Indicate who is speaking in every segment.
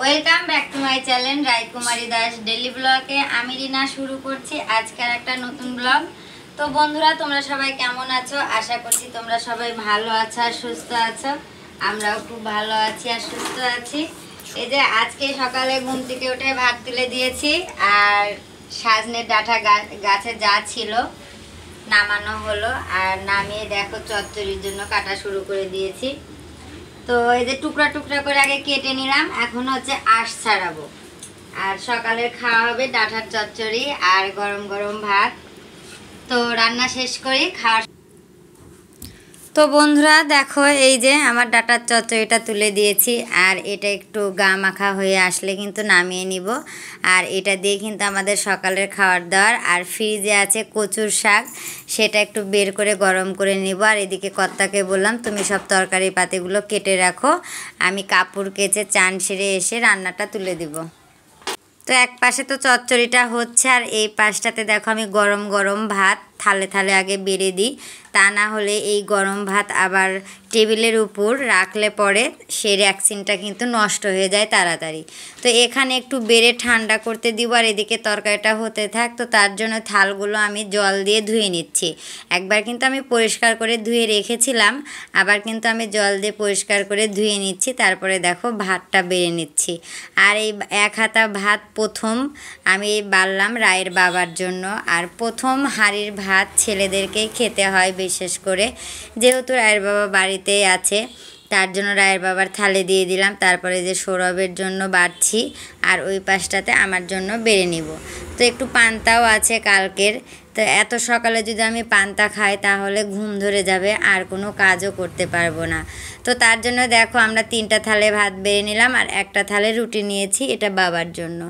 Speaker 1: Welcome back to my channel Raikumari Das daily ব্লগে। আমি রিনা শুরু করছি আজকের একটা নতুন ব্লগ। তো বন্ধুরা, তোমরা সবাই কেমন আছো? আশা করছি তোমরা সবাই ভালো আছো আর সুস্থ আছো। আমরাও খুব ভালো আছি আর সুস্থ আছি। এই যে আজকে সকালে ঘুম থেকে উঠে ভাত তুলে দিয়েছি, আর সাজনের ডাঁটা গাছে যা ছিল নামানো হলো, আর নামিয়ে দেখো চচ্চড়ির জন্য কাটা শুরু করে দিয়েছি। তো এই যে টুকরা টুকরা করে আগে কেটে নিলাম, এখন হচ্ছে আঁশ ছাড়াবো। আর সকালের খাওয়া হবে ডাঁটার চচ্চড়ি আর গরম গরম ভাত। তো রান্না শেষ করি, খাওয়া। তো বন্ধুরা দেখো, এই যে আমার ডাঁটার চচ্চড়িটা তুলে দিয়েছি, আর এটা একটু গা মাখা হয়ে আসলে কিন্তু নামিয়ে নিব। আর এটা দিয়ে কিন্তু আমাদের সকালের খাবার দাবার। আর ফ্রিজে আছে কচুর শাক, সেটা একটু বের করে গরম করে নিব। আর এদিকে কর্তাকে বললাম তুমি সব তরকারি পাতিগুলো কেটে রাখো, আমি কাপড় কেচে চান সেরে এসে রান্নাটা তুলে দিব। তো এক পাশে তো চচ্চড়িটা হচ্ছে, আর এই পাশটাতে দেখো আমি গরম গরম ভাত থালে থালে আগে বেড়ে দিই। তা না হলে এই গরম ভাত আবার টেবিলের উপর রাখলে পরে সে র্যাকসিনটা কিন্তু নষ্ট হয়ে যায় তাড়াতাড়ি। তো এখানে একটু বেড়ে ঠান্ডা করতে দিব, আর এদিকে তরকারিটা হতে থাক। তো তার জন্য থালগুলো আমি জল দিয়ে ধুয়ে নিচ্ছি। একবার কিন্তু আমি পরিষ্কার করে ধুয়ে রেখেছিলাম, আবার কিন্তু আমি জল দিয়ে পরিষ্কার করে ধুয়ে নিচ্ছি। তারপরে দেখো ভাতটা বেড়ে নিচ্ছি। আর এই এক হাতা ভাত প্রথম আমি বাড়লাম রায়ের বাবার জন্য। আর প্রথম হাঁড়ির ভাত ছেলেদেরকেই খেতে হয়, বিশেষ করে যেহেতু রায়ের বাবা বাড়িতেই আছে, তার জন্য রায়ের বাবার থালে দিয়ে দিলাম। তারপরে যে সৌরভের জন্য বাড়ছি, আর ওই পাশটাতে আমার জন্য বেড়ে নিব। তো একটু পান্তাও আছে কালকের। তো এত সকালে যদি আমি পান্তা খাই তাহলে ঘুম ধরে যাবে, আর কোনো কাজও করতে পারবো না। তো তার জন্য দেখো আমরা 3টা থালে ভাত বেড়ে নিলাম, আর একটা থালে রুটি নিয়েছি, এটা বাবার জন্য।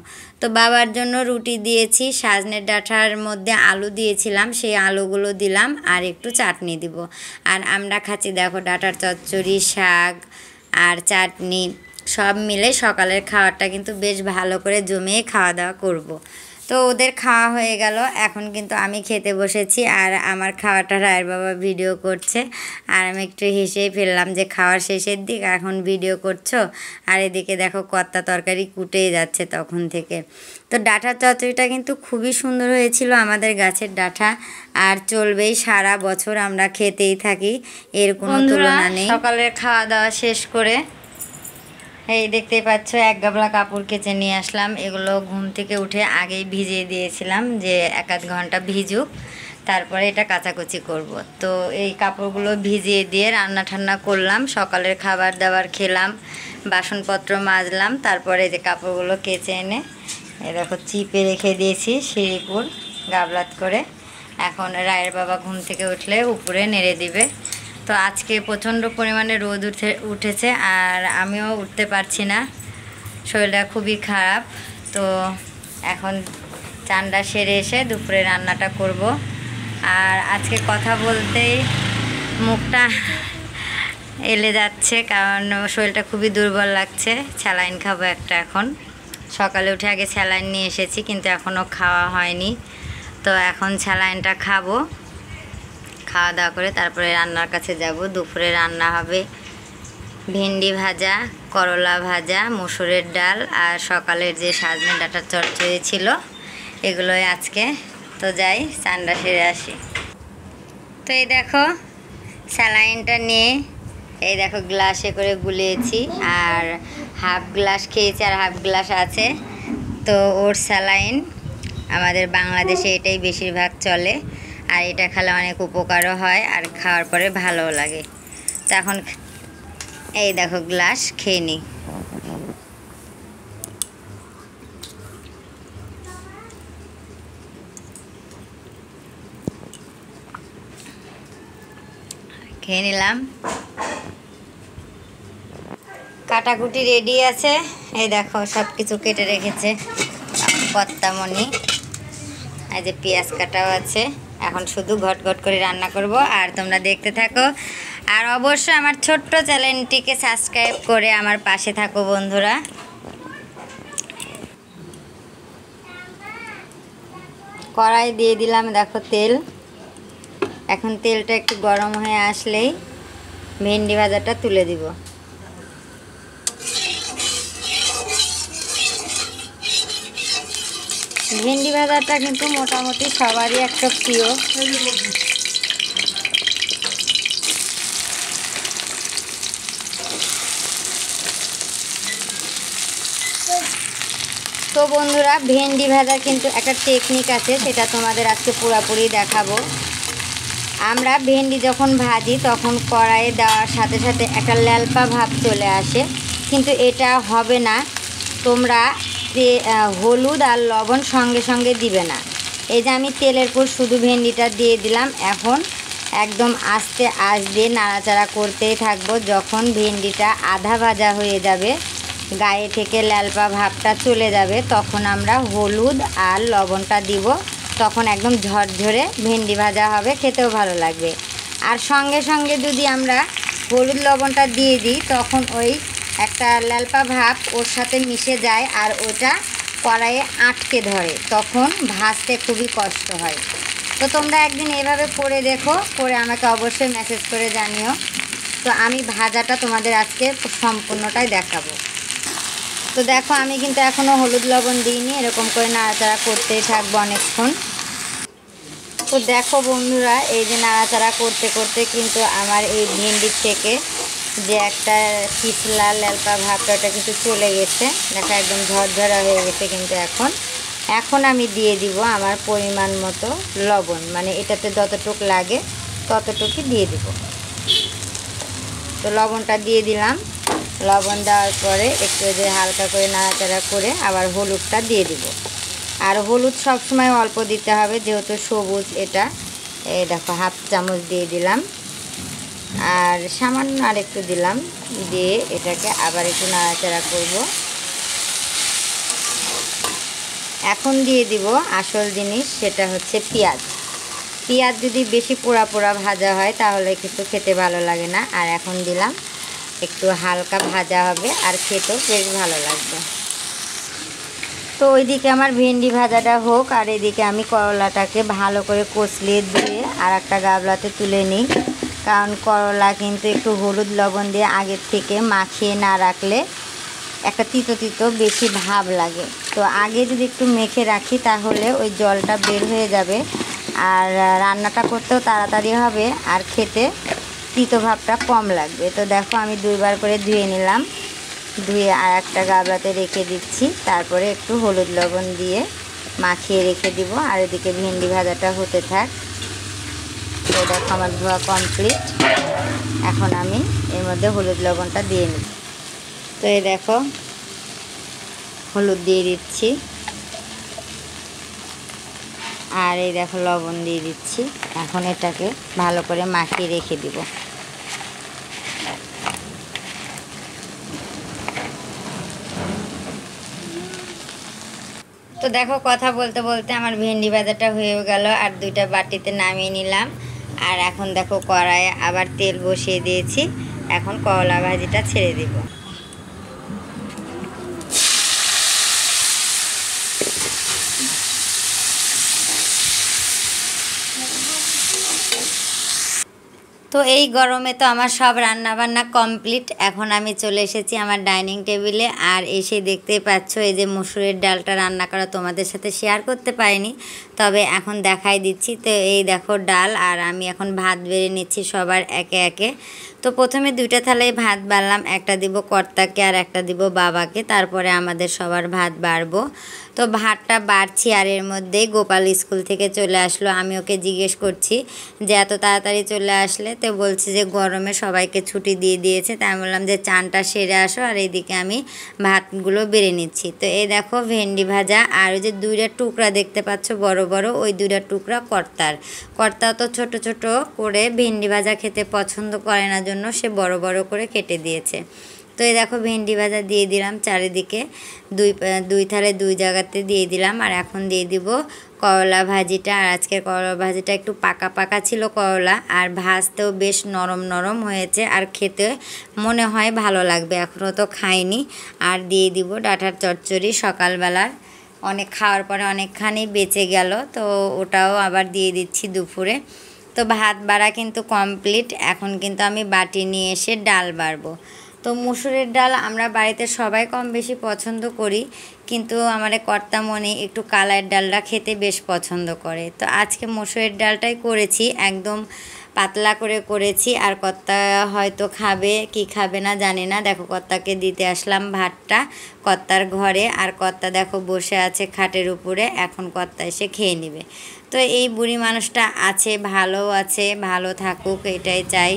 Speaker 1: তো বাবার জন্য রুটি দিয়েছি, সাজনের ডাঁটার মধ্যে আলু দিয়েছিলাম, সেই আলুগুলো দিলাম, আর একটু চাটনি দিব। আর আমরা খাচ্ছি দেখো ডাঁটার চচ্চড়ি, শাক আর চাটনি সব মিলে সকালের খাবারটা কিন্তু বেশ ভালো করে জমিয়ে খাওয়া দাওয়া করব। তো ওদের খাওয়া হয়ে গেল, এখন কিন্তু আমি খেতে বসেছি। আর আমার খাওয়াটা রায়ের বাবা ভিডিও করছে, আর আমি একটু হেসেই ফেললাম যে খাওয়ার শেষের দিক এখন ভিডিও করছো। আর এদিকে দেখো কর্তা তরকারি কুটেই যাচ্ছে তখন থেকে। তো ডাঁটার চচ্চড়িটা কিন্তু খুবই সুন্দর হয়েছিল, আমাদের গাছের ডাঁটা, আর চলবেই সারা বছর, আমরা খেতেই থাকি, এর কোনো তুলনা নেই। সকালের খাওয়া দাওয়া শেষ করে এই দেখতেই পাচ্ছ এক গাবলা কাপড় কেচে নিয়ে আসলাম। এগুলো ঘুম থেকে উঠে আগেই ভিজিয়ে দিয়েছিলাম যে 1-8 ঘন্টা ভিজুক, তারপরে এটা কাচাকুচি করব। তো এই কাপড়গুলো ভিজিয়ে দিয়ে রান্না ঠান্না করলাম, সকালের খাবার দাবার খেলাম, বাসনপত্র মাজলাম, তারপরে যে কাপড়গুলো কেচে এনে এ দেখো চিপে রেখে দিয়েছি সিঁড়িপুর গাবলাত করে। এখন রায়ের বাবা ঘুম থেকে উঠলে উপরে নেড়ে দিবে। তো আজকে প্রচণ্ড পরিমাণে রোদ উঠেছে, আর আমিও উঠতে পারছি না, শরীরটা খুবই খারাপ। তো এখন চানটা সেরে এসে দুপুরে রান্নাটা করব। আর আজকে কথা বলতেই মুখটা এলে যাচ্ছে, কারণ শরীরটা খুবই দুর্বল লাগছে। স্যালাইন খাবো একটা এখন। সকালে উঠে আগে স্যালাইন নিয়ে এসেছি, কিন্তু এখনও খাওয়া হয়নি। তো এখন স্যালাইনটা খাবো, খাওয়া দাওয়া করে তারপরে রান্নার কাছে যাব। দুপুরে রান্না হবে ভেন্ডি ভাজা, করলা ভাজা, মসুরের ডাল, আর সকালের যে সাজনে ডাঁটার চচ্চড়ি ছিল, এগুলোই আজকে। তো যাই চানটা সেরে আসি। তো এই দেখো স্যালাইনটা নিয়ে এই দেখো গ্লাসে করে গুলিয়েছি, আর হাফ গ্লাস খেয়েছি আর হাফ গ্লাস আছে। তো ওর স্যালাইন আমাদের বাংলাদেশে এটাই বেশিরভাগ চলে, আর এটা খেলে অনেক উপকারও হয়, আর খাওয়ার পরে ভালোও লাগে। তো এখন এই দেখো গ্লাস খেয়ে নিই। খেয়ে নিলাম। কাটাকুটি রেডি আছে, এই দেখো সব কিছু কেটে রেখেছে কর্তামণি। এই যে পেঁয়াজ কাটাও আছে, এখন শুধু ঘট ঘট করে রান্না করব, আর তোমরা দেখতে থাকো। আর অবশ্যই আমার ছোট্ট চ্যানেলটিকে সাবস্ক্রাইব করে আমার পাশে থাকো বন্ধুরা। কড়াই দিয়ে দিলাম দেখো তেল। এখন তেলটা একটু গরম হয়ে আসলেই ভেন্ডি ভাজাটা তুলে দিব। ভেন্ডি ভাজাটা কিন্তু মোটামুটি সবারই একটা প্রিয়। তো বন্ধুরা, ভেন্ডি ভাজার কিন্তু একটা টেকনিক আছে, সেটা তোমাদের আজকে পুরোপুরি দেখাবো। আমরা ভেন্ডি যখন ভাজি তখন কড়াইয়ে দেওয়ার সাথে সাথে একটা ল্যালপা ভাব চলে আসে, কিন্তু এটা হবে না। তোমরা হলুদ আর লবণ সঙ্গে সঙ্গে দিবে না। এই যে আমি তেলের পর শুধু ভেন্ডিটা দিয়ে দিলাম। এখন একদম আস্তে আস্তে নাড়াচাড়া করতেই থাকবো। যখন ভেন্ডিটা আধা ভাজা হয়ে যাবে, গায়ে থেকে ল্যালপা ভাবটা চলে যাবে, তখন আমরা হলুদ আর লবণটা দিব। তখন একদম ঝরঝরে ভেন্ডি ভাজা হবে, খেতেও ভালো লাগবে। আর সঙ্গে সঙ্গে যদি আমরা হলুদ লবণটা দিয়ে দিই, তখন ওই একটা ল্যালপা ভাব ওর সাথে মিশে যায় আর ওটা কড়াইয়ে আটকে ধরে, তখন ভাজতে খুবই কষ্ট হয়। তো তোমরা একদিন এভাবে করে দেখো, করে আমাকে অবশ্যই মেসেজ করে জানিও। তো আমি ভাজাটা তোমাদের আজকে সম্পূর্ণটাই দেখাবো। তো দেখো, আমি কিন্তু এখনও হলুদ লবণ দিইনি, এরকম করে নাড়াচাড়া করতেই থাকবো অনেকক্ষণ। তো দেখো বন্ধুরা, এই যে নাড়াচাড়া করতে করতে কিন্তু আমার এই ভেন্ডির থেকে যে একটা পিছলা ল্যালপা ভাবটা, ওটা কিন্তু চলে গেছে। দেখো একদম ঝরঝরা হয়ে গেছে। কিন্তু এখন আমি দিয়ে দিব আমার পরিমাণ মতো লবণ, মানে এটাতে যতটুক লাগে ততটুকুই দিয়ে দিব। তো লবণটা দিয়ে দিলাম। লবণ দেওয়ার পরে একটু যে হালকা করে নাড়াচাড়া করে আবার হলুদটা দিয়ে দিব। আর হলুদ সবসময় অল্প দিতে হবে, যেহেতু সবুজ এটা। এই দেখো হাফ চামচ দিয়ে দিলাম, আর সামান্য আর একটু দিলাম। দিয়ে এটাকে আবার একটু নাড়াচাড়া করব। এখন দিয়ে দিব আসল জিনিস, সেটা হচ্ছে পেঁয়াজ। পেঁয়াজ যদি বেশি পোড়া পোড়া ভাজা হয় তাহলে কিন্তু খেতে ভালো লাগে না। আর এখন দিলাম একটু হালকা ভাজা হবে, আর খেতেও বেশ ভালো লাগবে। তো ওইদিকে আমার ভেন্ডি ভাজাটা হোক, আর এদিকে আমি করলাটাকে ভালো করে কষলিয়ে ধুয়ে আর একটা গামলাতে তুলে নিই। কারণ করলা কিন্তু একটু হলুদ লবণ দিয়ে আগের থেকে মাখিয়ে না রাখলে একটা তিতো তিতো বেশি ভাব লাগে। তো আগে যদি একটু মেখে রাখি তাহলে ওই জলটা বের হয়ে যাবে, আর রান্নাটা করতেও তাড়াতাড়ি হবে, আর খেতে তিতো ভাবটা কম লাগবে। তো দেখো আমি দুইবার করে ধুয়ে নিলাম। ধুয়ে আর একটা গামলাতে রেখে দিচ্ছি। তারপরে একটু হলুদ লবণ দিয়ে মাখিয়ে রেখে দিব। আর এদিকে ভেন্ডি ভাজাটা হতে থাক। তো দেখো আমার ধোয়া কমপ্লিট। এখন আমি এর মধ্যে হলুদ লবণটা দিয়ে নিই। তো এই দেখো হলুদ দিয়ে দিচ্ছি, আর এই দেখো লবণ দিয়ে দিচ্ছি। এখন এটাকে ভালো করে মাখিয়ে রেখে দিব। তো দেখো কথা বলতে বলতে আমার ভেন্ডি ভাজাটা হয়ে গেল, আর দুইটা বাটিতে নামিয়ে নিলাম। আর এখন দেখো কড়াইয়ে আবার তেল বসিয়ে দিয়েছি। এখন করলা ভাজিটা ছেড়ে দিব। তো এই গরমে তো আমার সব রান্না বান্না কমপ্লিট। এখন আমি চলে এসেছি আমার ডাইনিং টেবিলে। আর এসে দেখতেই পাচ্ছ এই যে মসুরের ডালটা রান্না করা তোমাদের সাথে শেয়ার করতে পারিনি, তবে এখন দেখাই দিচ্ছি। তো এই দেখো ডাল, আর আমি এখন ভাত বেড়ে নিচ্ছি সবার একে একে। তো প্রথমে দুইটা থালায় ভাত বাড়লাম, একটা দিব কর্তাকে আর একটা দিব বাবাকে, তারপরে আমাদের সবার ভাত বাড়বো। তো ভাতটা বাড়ছি, আর এর মধ্যেই গোপাল স্কুল থেকে চলে আসলো। আমি ওকে জিজ্ঞেস করছি যে এত তাড়াতাড়ি চলে আসলে, তো বলছে যে গরমে সবাইকে ছুটি দিয়ে দিয়েছে। তাই আমি বললাম যে চানটা সেরে আসো, আর এইদিকে আমি ভাতগুলো বেড়ে নিচ্ছি। তো এই দেখো ভেন্ডি ভাজা, আর ওই যে দুইটা টুকরা দেখতে পাচ্ছ বড় বড়, ওই দুইটা টুকরা কর্তা তো ছোট ছোট করে ভেন্ডি ভাজা খেতে পছন্দ করে না, জন্য সে বড় বড় করে কেটে দিয়েছে। তো এই দেখো ভেন্ডি ভাজা দিয়ে দিলাম চারিদিকে, দুই থালে দুই জায়গাতে দিয়ে দিলাম। আর এখন দিয়ে দিব করলা ভাজিটা। আর আজকের করলা ভাজিটা একটু পাকা পাকা ছিল করলা, আর ভাজতেও বেশ নরম নরম হয়েছে, আর খেতে মনে হয় ভালো লাগবে। এখনও তো খাইনি। আর দিয়ে দিব ডাঁটার চচ্চড়ি, সকালবেলার অনেক খাওয়ার পরে অনেকখানি বেঁচে গেল, তো ওটাও আবার দিয়ে দিচ্ছি দুপুরে। তো ভাত বাড়া কিন্তু কমপ্লিট। এখন কিন্তু আমি বাটি নিয়ে এসে ডাল বাড়বো। তো মুসুরের ডাল আমরা বাড়িতে সবাই কম বেশি পছন্দ করি, কিন্তু আমার কর্তামণি একটু কালার ডালটা খেতে বেশ পছন্দ করে। তো আজকে মুসুরের ডালটাই করেছি, একদম পাতলা করে করেছি। আর কর্তা হয়তো খাবে কি খাবে না জানি না। দেখো কর্তাকে দিতে আসলাম ভাতটা কর্তার ঘরে, আর কর্তা দেখো বসে আছে খাটের উপরে, এখন কর্তা এসে খেয়ে নেবে। তো এই বুড়ি মানুষটা আছে, ভালো আছে, ভালো থাকুক এটাই চাই।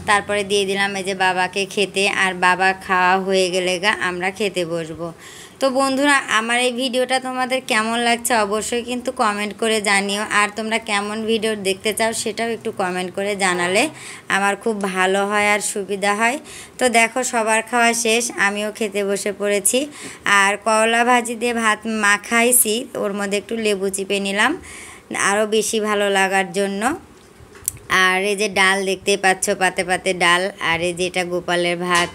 Speaker 1: তারপরে দিয়ে দিলাম এই যে বাবাকে খেতে, আর বাবা খাওয়া হয়ে গেলে আমরা খেতে বসবো। তো বন্ধুরা, আমার এই ভিডিওটা তোমাদের কেমন লাগছে অবশ্যই কিন্তু কমেন্ট করে জানিও। আর তোমরা কেমন ভিডিও দেখতে চাও সেটাও একটু কমেন্ট করে জানালে আমার খুব ভালো হয় আর সুবিধা হয়। তো দেখো সবার খাওয়া শেষ, আমিও খেতে বসে পড়েছি। আর করলা ভাজি দিয়ে ভাত মাখাইছি, ওর মধ্যে একটু লেবু চিপে নিলাম আরও বেশি ভালো লাগার জন্য। আর এই যে ডাল দেখতেই পাচ্ছ, পাতে পাতে ডাল, আর এই যেটা গোপালের ভাত।